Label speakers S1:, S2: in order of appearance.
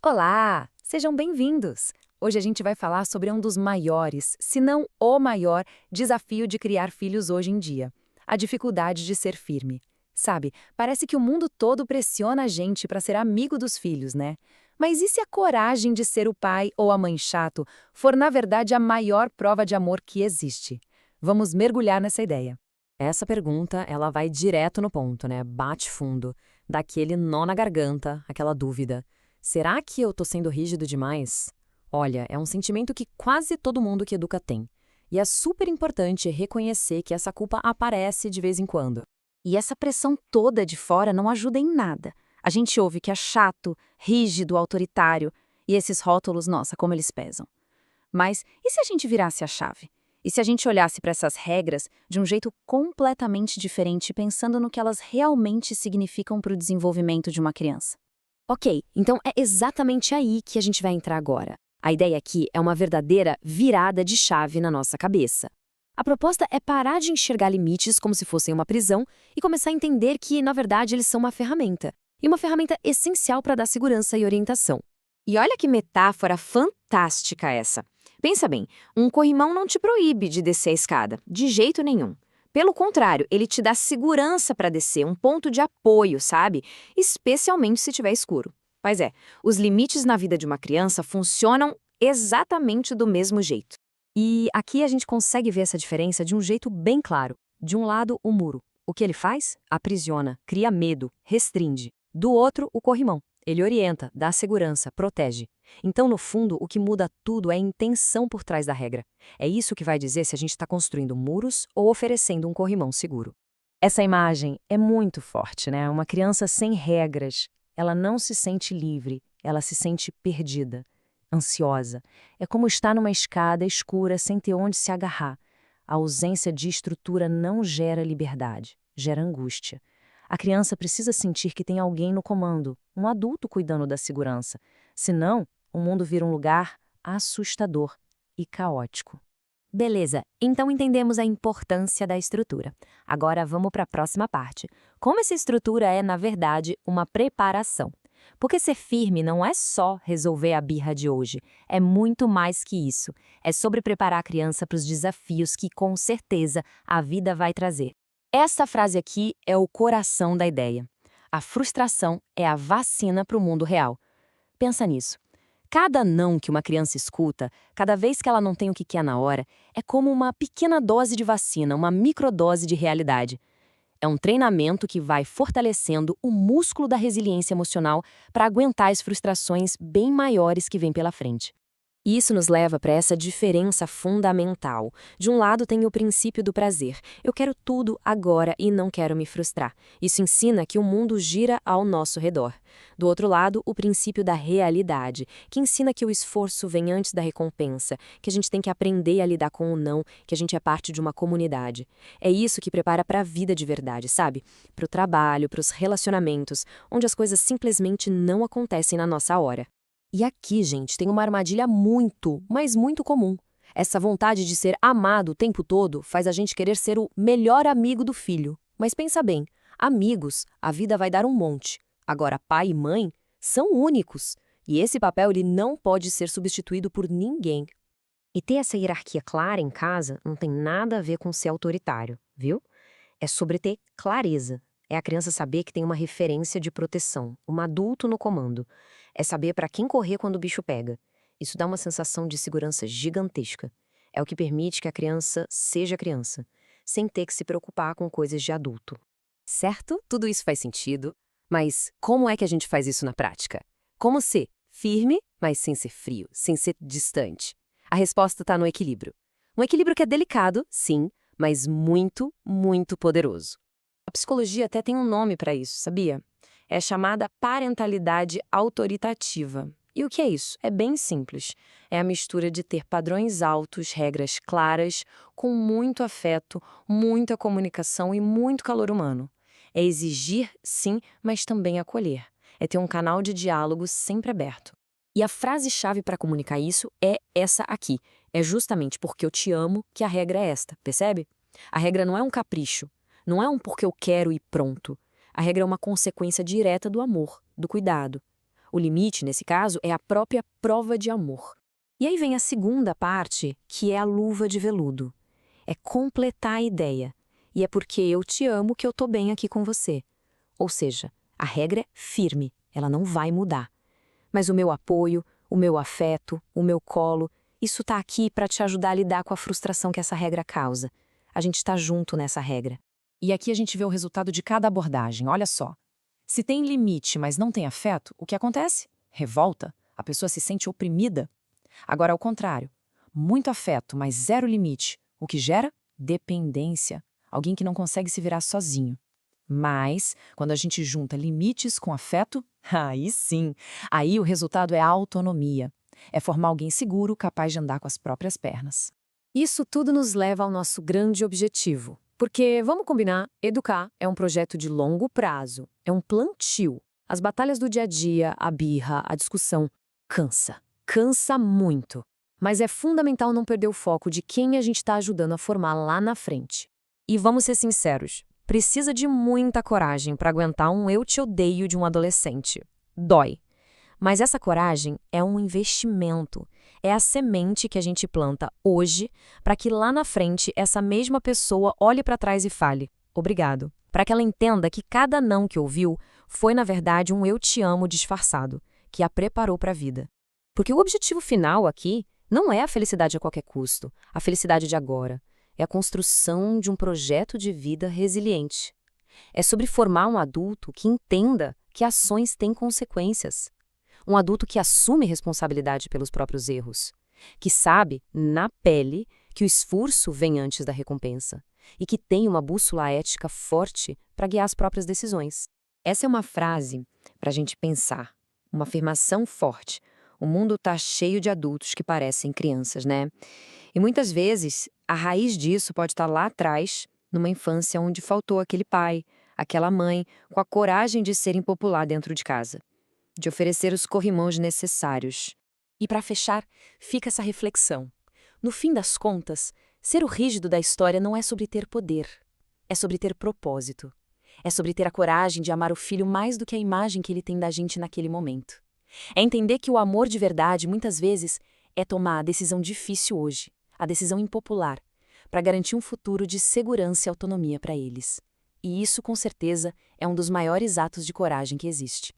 S1: Olá, sejam bem-vindos! Hoje a gente vai falar sobre um dos maiores, se não o maior, desafio de criar filhos hoje em dia: a dificuldade de ser firme. Sabe, parece que o mundo todo pressiona a gente para ser amigo dos filhos, né? Mas e se a coragem de ser o pai ou a mãe chato for, na verdade, a maior prova de amor que existe? Vamos mergulhar nessa ideia.
S2: Essa pergunta, ela vai direto no ponto, né? Bate fundo, dá aquele nó na garganta, aquela dúvida. Será que eu tô sendo rígido demais? Olha, é um sentimento que quase todo mundo que educa tem. E é super importante reconhecer que essa culpa aparece de vez em quando.
S1: E essa pressão toda de fora não ajuda em nada. A gente ouve que é chato, rígido, autoritário, e esses rótulos, nossa, como eles pesam. Mas e se a gente virasse a chave? E se a gente olhasse para essas regras de um jeito completamente diferente, pensando no que elas realmente significam para o desenvolvimento de uma criança?
S2: Ok, então é exatamente aí que a gente vai entrar agora. A ideia aqui é uma verdadeira virada de chave na nossa cabeça. A proposta é parar de enxergar limites como se fossem uma prisão e começar a entender que, na verdade, eles são uma ferramenta. E uma ferramenta essencial para dar segurança e orientação.
S3: E olha que metáfora fantástica essa. Pensa bem, um corrimão não te proíbe de descer a escada, de jeito nenhum. Pelo contrário, ele te dá segurança para descer, um ponto de apoio, sabe? Especialmente se estiver escuro. Mas os limites na vida de uma criança funcionam exatamente do mesmo jeito.
S2: E aqui a gente consegue ver essa diferença de um jeito bem claro. De um lado, o muro. O que ele faz? Aprisiona, cria medo, restringe. Do outro, o corrimão. Ele orienta, dá segurança, protege. Então, no fundo, o que muda tudo é a intenção por trás da regra. É isso que vai dizer se a gente está construindo muros ou oferecendo um corrimão seguro. Essa imagem é muito forte, né? Uma criança sem regras. Ela não se sente livre, ela se sente perdida, ansiosa. É como estar numa escada escura sem ter onde se agarrar. A ausência de estrutura não gera liberdade, gera angústia. A criança precisa sentir que tem alguém no comando, um adulto cuidando da segurança. Senão, o mundo vira um lugar assustador e caótico.
S3: Beleza, então entendemos a importância da estrutura. Agora vamos para a próxima parte. Como essa estrutura é, na verdade, uma preparação. Porque ser firme não é só resolver a birra de hoje, é muito mais que isso. É sobre preparar a criança para os desafios que, com certeza, a vida vai trazer. Essa frase aqui é o coração da ideia. A frustração é a vacina para o mundo real. Pensa nisso. Cada não que uma criança escuta, cada vez que ela não tem o que quer na hora, é como uma pequena dose de vacina, uma microdose de realidade. É um treinamento que vai fortalecendo o músculo da resiliência emocional para aguentar as frustrações bem maiores que vêm pela frente. E isso nos leva para essa diferença fundamental. De um lado tem o princípio do prazer. Eu quero tudo agora e não quero me frustrar. Isso ensina que o mundo gira ao nosso redor. Do outro lado, o princípio da realidade, que ensina que o esforço vem antes da recompensa, que a gente tem que aprender a lidar com o não, que a gente é parte de uma comunidade. É isso que prepara para a vida de verdade, sabe? Para o trabalho, para os relacionamentos, onde as coisas simplesmente não acontecem na nossa hora. E aqui, gente, tem uma armadilha muito, mas muito comum. Essa vontade de ser amado o tempo todo faz a gente querer ser o melhor amigo do filho. Mas pensa bem, amigos, a vida vai dar um monte. Agora, pai e mãe são únicos. E esse papel ele não pode ser substituído por ninguém. E ter essa hierarquia clara em casa não tem nada a ver com ser autoritário, viu? É sobre ter clareza. É a criança saber que tem uma referência de proteção, um adulto no comando. É saber para quem correr quando o bicho pega. Isso dá uma sensação de segurança gigantesca. É o que permite que a criança seja criança, sem ter que se preocupar com coisas de adulto.
S2: Certo? Tudo isso faz sentido. Mas como é que a gente faz isso na prática? Como ser firme, mas sem ser frio, sem ser distante? A resposta está no equilíbrio. Um equilíbrio que é delicado, sim, mas muito, muito poderoso.
S3: A psicologia até tem um nome para isso, sabia? É chamada parentalidade autoritativa. E o que é isso? É bem simples. É a mistura de ter padrões altos, regras claras, com muito afeto, muita comunicação e muito calor humano. É exigir, sim, mas também acolher. É ter um canal de diálogo sempre aberto. E a frase-chave para comunicar isso é essa aqui. É justamente porque eu te amo que a regra é esta, percebe? A regra não é um capricho. Não é um porque eu quero e pronto. A regra é uma consequência direta do amor, do cuidado.
S2: O limite, nesse caso, é a própria prova de amor. E aí vem a segunda parte, que é a luva de veludo. É completar a ideia. E é porque eu te amo que eu tô bem aqui com você. Ou seja, a regra é firme, ela não vai mudar. Mas o meu apoio, o meu afeto, o meu colo, isso tá aqui para te ajudar a lidar com a frustração que essa regra causa. A gente está junto nessa regra.
S1: E aqui a gente vê o resultado de cada abordagem, olha só. Se tem limite, mas não tem afeto, o que acontece? Revolta. A pessoa se sente oprimida. Agora, ao contrário, muito afeto, mas zero limite, o que gera? Dependência. Alguém que não consegue se virar sozinho. Mas, quando a gente junta limites com afeto, aí sim, aí o resultado é a autonomia. É formar alguém seguro, capaz de andar com as próprias pernas.
S2: Isso tudo nos leva ao nosso grande objetivo. Porque, vamos combinar, educar é um projeto de longo prazo, é um plantio. As batalhas do dia a dia, a birra, a discussão, cansa. Cansa muito. Mas é fundamental não perder o foco de quem a gente está ajudando a formar lá na frente. E vamos ser sinceros, precisa de muita coragem para aguentar um eu te odeio de um adolescente. Dói. Mas essa coragem é um investimento. É a semente que a gente planta hoje para que lá na frente essa mesma pessoa olhe para trás e fale, obrigado. Para que ela entenda que cada não que ouviu foi, na verdade, um eu te amo disfarçado, que a preparou para a vida. Porque o objetivo final aqui não é a felicidade a qualquer custo, a felicidade de agora. É a construção de um projeto de vida resiliente. É sobre formar um adulto que entenda que ações têm consequências. Um adulto que assume responsabilidade pelos próprios erros. Que sabe, na pele, que o esforço vem antes da recompensa. E que tem uma bússola ética forte para guiar as próprias decisões. Essa é uma frase para a gente pensar. Uma afirmação forte. O mundo está cheio de adultos que parecem crianças, né? E muitas vezes, a raiz disso pode estar lá atrás, numa infância onde faltou aquele pai, aquela mãe, com a coragem de ser impopular dentro de casa. De oferecer os corrimãos necessários. E para fechar, fica essa reflexão. No fim das contas, ser o rígido da história não é sobre ter poder. É sobre ter propósito. É sobre ter a coragem de amar o filho mais do que a imagem que ele tem da gente naquele momento. É entender que o amor de verdade, muitas vezes, é tomar a decisão difícil hoje, a decisão impopular, para garantir um futuro de segurança e autonomia para eles. E isso, com certeza, é um dos maiores atos de coragem que existe.